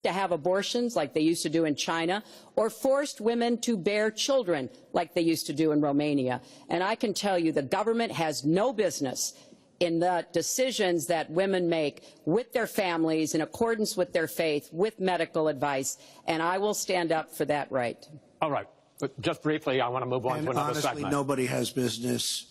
to have abortions like they used to do in China, or forced women to bear children like they used to do in Romania. And I can tell you the government has no business in the decisions that women make with their families in accordance with their faith, with medical advice, and I will stand up for that right. All right. But just briefly, I want to move on to another segment. Honestly, nobody has business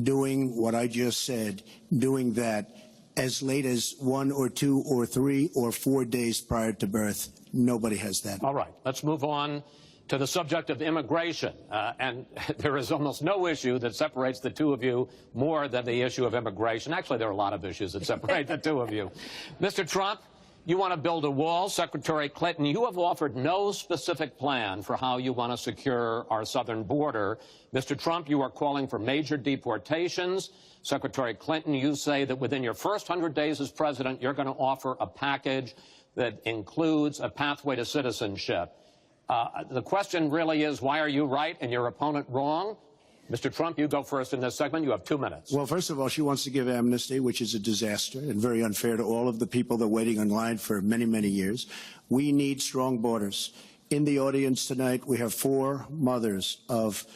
doing what I just said, doing that as late as 1 or 2 or 3 or 4 days prior to birth. Nobody has that. All right. Let's move on to the subject of immigration. And there is almost no issue that separates the two of you more than the issue of immigration. Actually, there are a lot of issues that separate the two of you. Mr. Trump, you want to build a wall. Secretary Clinton, you have offered no specific plan for how you want to secure our southern border. Mr. Trump, you are calling for major deportations. Secretary Clinton, you say that within your first 100 days as president, you're going to offer a package that includes a pathway to citizenship. The question really is, why are you right and your opponent wrong? Mr. Trump, you go first in this segment. You have 2 minutes. Well, first of all, she wants to give amnesty, which is a disaster and very unfair to all of the people that are waiting in line for many, many years. We need strong borders. In the audience tonight, we have 4 mothers of,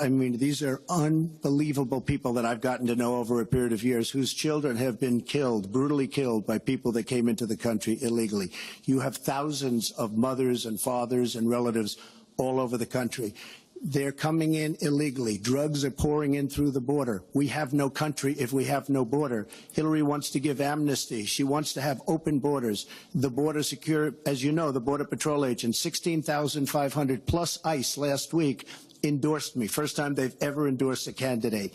I mean, these are unbelievable people that I've gotten to know over a period of years whose children have been killed, brutally killed by people that came into the country illegally. You have thousands of mothers and fathers and relatives all over the country. They're coming in illegally. Drugs are pouring in through the border. We have no country if we have no border. Hillary wants to give amnesty. She wants to have open borders. The border secure, as you know, the Border Patrol agents, 16,500 plus ICE last week endorsed me. First time they've ever endorsed a candidate.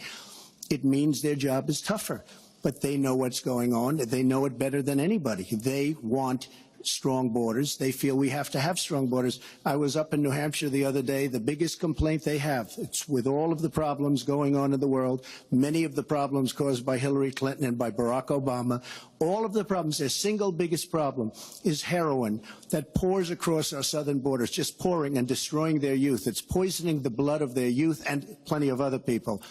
It means their job is tougher, but they know what's going on. They know it better than anybody. They want strong borders. They feel we have to have strong borders. I was up in New Hampshire the other day. The biggest complaint they have, it's with all of the problems going on in the world, many of the problems caused by Hillary Clinton and by Barack Obama, all of the problems, their single biggest problem is heroin that pours across our southern borders, just pouring and destroying their youth. It's poisoning the blood of their youth and plenty of other people.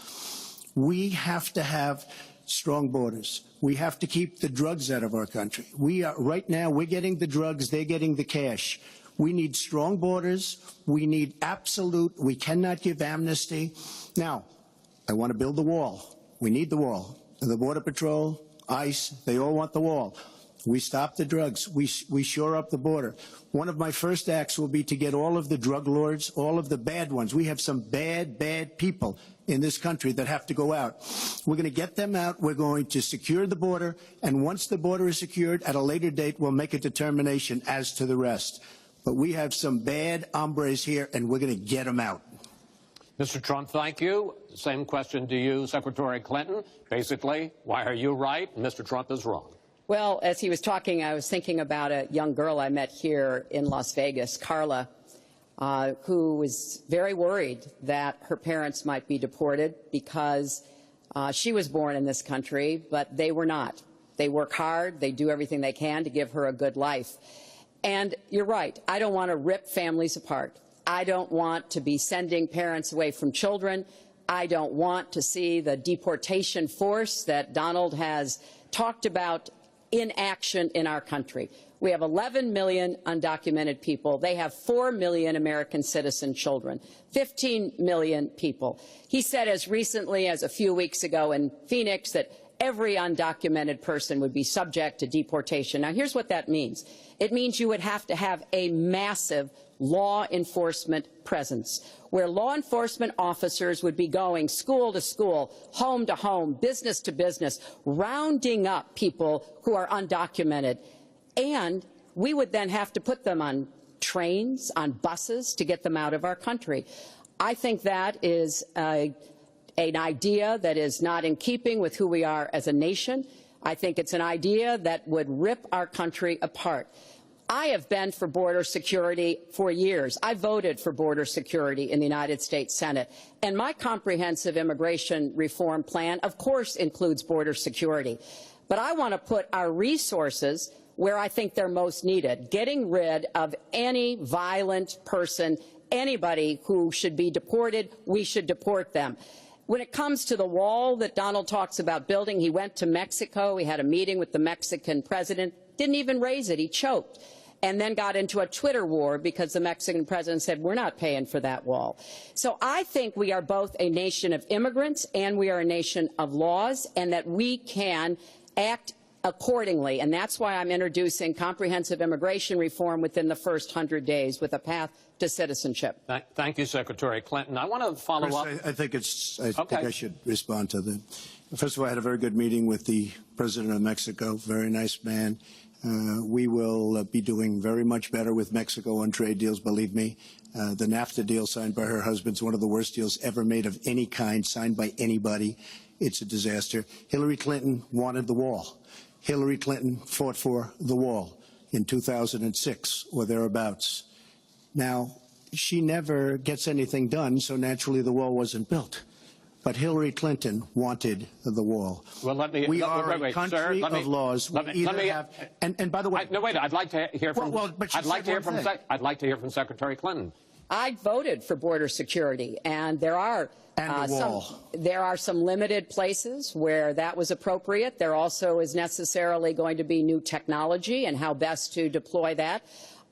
We have to have strong borders. We have to keep the drugs out of our country. Right now, we're getting the drugs, they're getting the cash. We need strong borders. We need absolute, we cannot give amnesty. Now, I want to build the wall. We need the wall. The Border Patrol, ICE, they all want the wall. We stop the drugs. We shore up the border. One of my first acts will be to get all of the drug lords, all of the bad ones. We have some bad, bad people in this country that have to go out. We're going to get them out. We're going to secure the border. And once the border is secured, at a later date, we'll make a determination as to the rest. But we have some bad hombres here, and we're going to get them out. Mr. Trump, thank you. Same question to you, Secretary Clinton. Basically, why are you right and Mr. Trump is wrong? Well, as he was talking, I was thinking about a young girl I met here in Las Vegas, Carla, who was very worried that her parents might be deported because she was born in this country, but they were not. They work hard. They do everything they can to give her a good life. And you're right. I don't want to rip families apart. I don't want to be sending parents away from children. I don't want to see the deportation force that Donald has talked about in action in our country. We have 11 million undocumented people. They have 4 million American citizen children, 15 million people. He said as recently as a few weeks ago in Phoenix that every undocumented person would be subject to deportation. Now, here's what that means. It means you would have to have a massive law enforcement presence, where law enforcement officers would be going school to school, home to home, business to business, rounding up people who are undocumented. And we would then have to put them on trains, on buses to get them out of our country. I think that is an idea that is not in keeping with who we are as a nation. I think it's an idea that would rip our country apart. I have been for border security for years. I voted for border security in the United States Senate. And my comprehensive immigration reform plan, of course, includes border security. But I want to put our resources where I think they're most needed, getting rid of any violent person, anybody who should be deported, we should deport them. When it comes to the wall that Donald talks about building, he went to Mexico. He had a meeting with the Mexican president, didn't even raise it. He choked. and then got into a Twitter war because the Mexican president said, we're not paying for that wall. So I think we are both a nation of immigrants and we are a nation of laws, and that we can act accordingly. And that's why I'm introducing comprehensive immigration reform within the first 100 days with a path to citizenship. Thank you, Secretary Clinton. I want to follow up. I think I should respond to that. First of all, I had a very good meeting with the President of Mexico, very nice man. We will be doing very much better with Mexico on trade deals, believe me. The NAFTA deal signed by her husband is one of the worst deals ever made of any kind, signed by anybody. It's a disaster. Hillary Clinton wanted the wall. Hillary Clinton fought for the wall in 2006 or thereabouts. Now, she never gets anything done, so naturally the wall wasn't built. But Hillary Clinton wanted the wall. Well, we are a country of laws. And by the way, no, wait. I'd like to hear from. I'd like to hear from Secretary Clinton. I voted for border security, and there are some limited places where that was appropriate. There also is necessarily going to be new technology and how best to deploy that.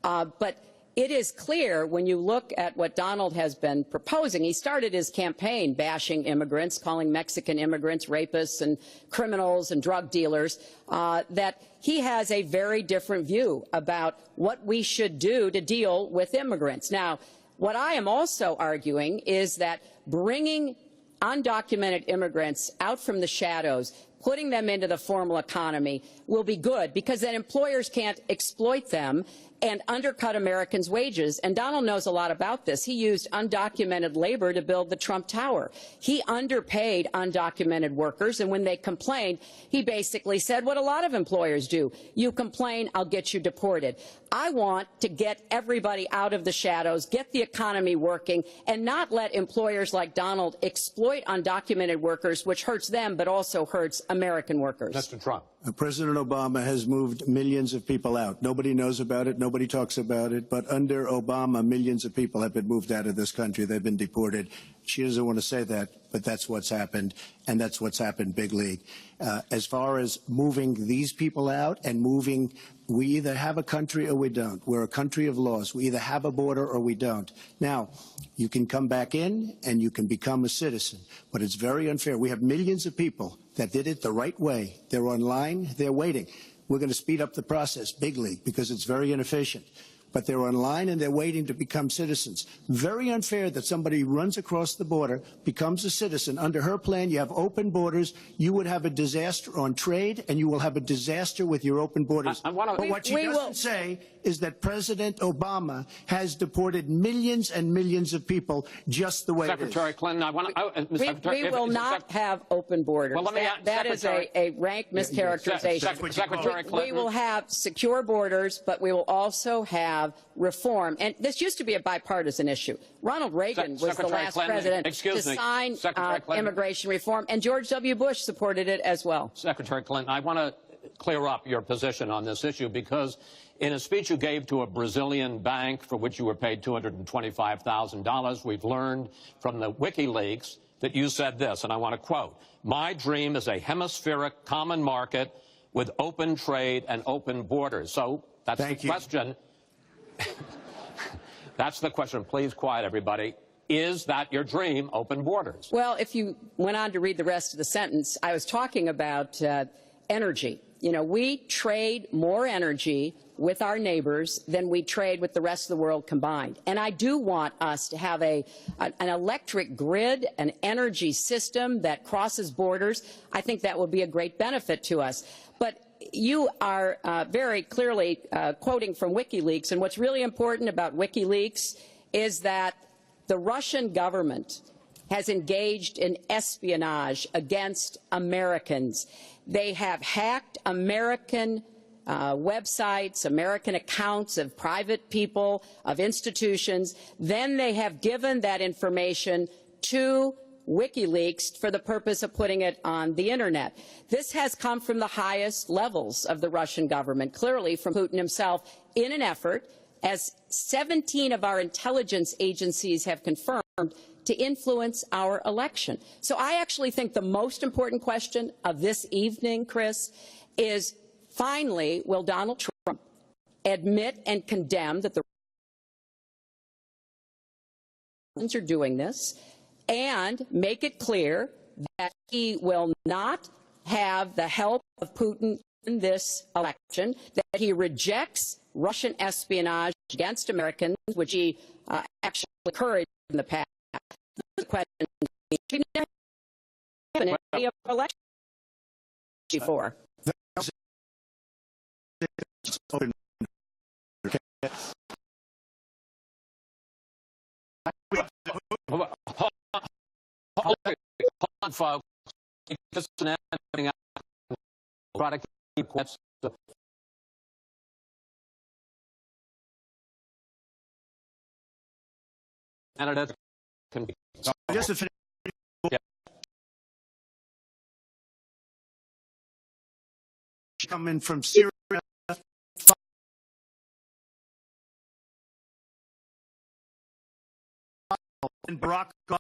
But it is clear when you look at what Donald has been proposing. He started his campaign bashing immigrants, calling Mexican immigrants rapists and criminals and drug dealers, that he has a very different view about what we should do to deal with immigrants. Now, what I am also arguing is that bringing undocumented immigrants out from the shadows, putting them into the formal economy will be good, because then employers can't exploit them and undercut Americans' wages. And Donald knows a lot about this. He used undocumented labor to build the Trump Tower. He underpaid undocumented workers, and when they complained, he basically said what a lot of employers do. You complain, I'll get you deported. I want to get everybody out of the shadows, get the economy working, and not let employers like Donald exploit undocumented workers, which hurts them but also hurts American workers. Mr. Trump. President Obama has moved millions of people out. Nobody knows about it. Nobody talks about it. But under Obama, millions of people have been moved out of this country. They've been deported. She doesn't want to say that, but that's what's happened, and that's what's happened big league. As far as moving these people out and moving, we either have a country or we don't. We're a country of laws. We either have a border or we don't. Now, you can come back in and you can become a citizen, but it's very unfair. We have millions of people that did it the right way. They're online. They're waiting. We're going to speed up the process, big league, because it's very inefficient. But they're online and they're waiting to become citizens. Very unfair that somebody runs across the border, becomes a citizen. Under her plan, you have open borders. You would have a disaster on trade, and you will have a disaster with your open borders. But what she doesn't say is that President Obama has deported millions and millions of people just the way Secretary it is. Clinton, I want to... We will not have open borders. Well, that is a rank mischaracterization. Secretary Clinton. We will have secure borders, but we will also have reform. And this used to be a bipartisan issue. Ronald Reagan was the last president to sign immigration reform, and George W. Bush supported it as well. Secretary Clinton, I want to clear up your position on this issue, because in a speech you gave to a Brazilian bank for which you were paid $225,000, we've learned from the WikiLeaks that you said this, and I want to quote, "My dream is a hemispheric common market with open trade and open borders." So that's the question. That's the question. Please quiet, everybody. Is that your dream, open borders? Well, if you went on to read the rest of the sentence, I was talking about energy. You know, we trade more energy with our neighbors than we trade with the rest of the world combined. And I do want us to have an electric grid, an energy system that crosses borders. I think that will be a great benefit to us. But you are very clearly quoting from WikiLeaks, and what's really important about WikiLeaks is that the Russian government has engaged in espionage against Americans. They have hacked American websites, American accounts of private people, of institutions. Then they have given that information to WikiLeaks for the purpose of putting it on the Internet. This has come from the highest levels of the Russian government, clearly from Putin himself, in an effort, as 17 of our intelligence agencies have confirmed, to influence our election. So I actually think the most important question of this evening, Chris, is finally, will Donald Trump admit and condemn that the Russians are doing this, and make it clear that he will not have the help of Putin in this election, that he rejects Russian espionage against Americans, which he actually encouraged in the past. The question is, should he never have an election before? Hold on, folks. Just an ending product. Canada can be. Just to finish. Yeah. Coming from Syria. And Barack Obama.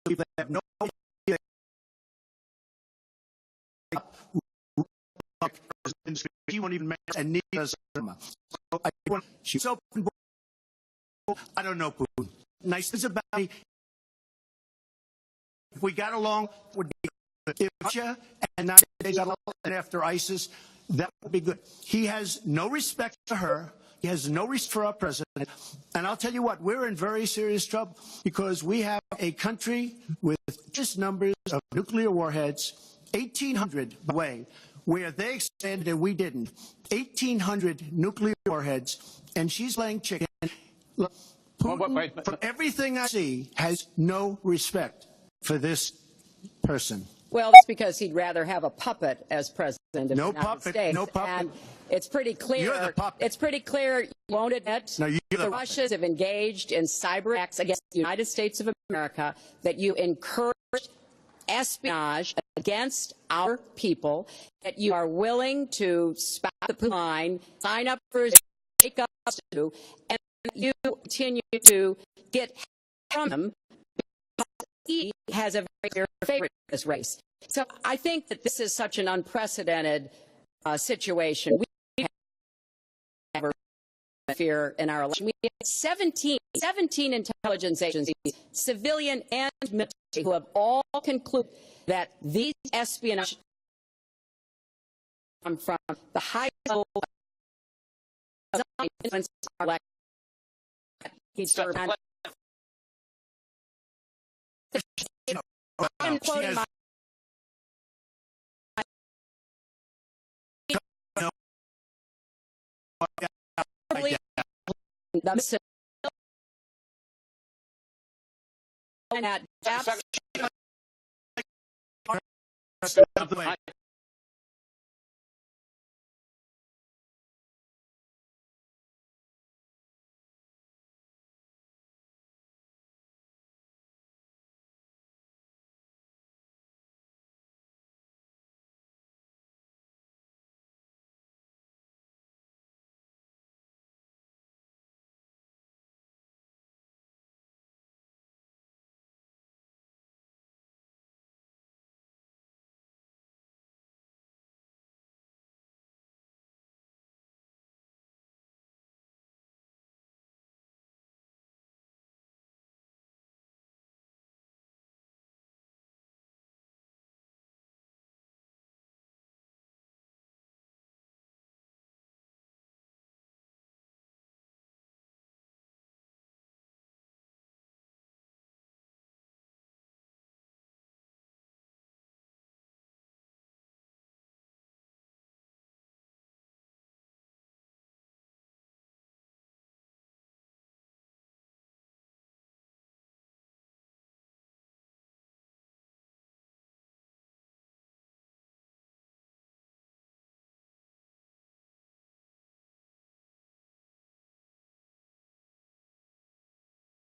They have no idea. He won't even mention, and neither does Obama. So she's open. I don't know, Putin. Nice things about me. If we got along, would be good. If Russia and now they got along after ISIS, that would be good. He has no respect for her. He has no respect for our president. And I'll tell you what, we're in very serious trouble because we have a country with just numbers of nuclear warheads, 1,800, by the way, where they expanded and we didn't. 1,800 nuclear warheads, and she's playing chicken. Look, Putin, from everything I see, has no respect for this person. Well, that's because he'd rather have a puppet as president of the United States. No puppet. And it's pretty clear. You're the puppet. It's pretty clear you won't admit No, you're the Russians have engaged in cyber attacks against the United States of America, that you encouraged espionage against our people, that you are willing to spout the Putin line, sign up for his take us to, and you continue to get from him because he has a very clear favorite in this race. So I think that this is such an unprecedented situation. We never fear in our election. We have 17 intelligence agencies, civilian and military, who have all concluded that these espionage come from the high level of influence our election. I'm quoting my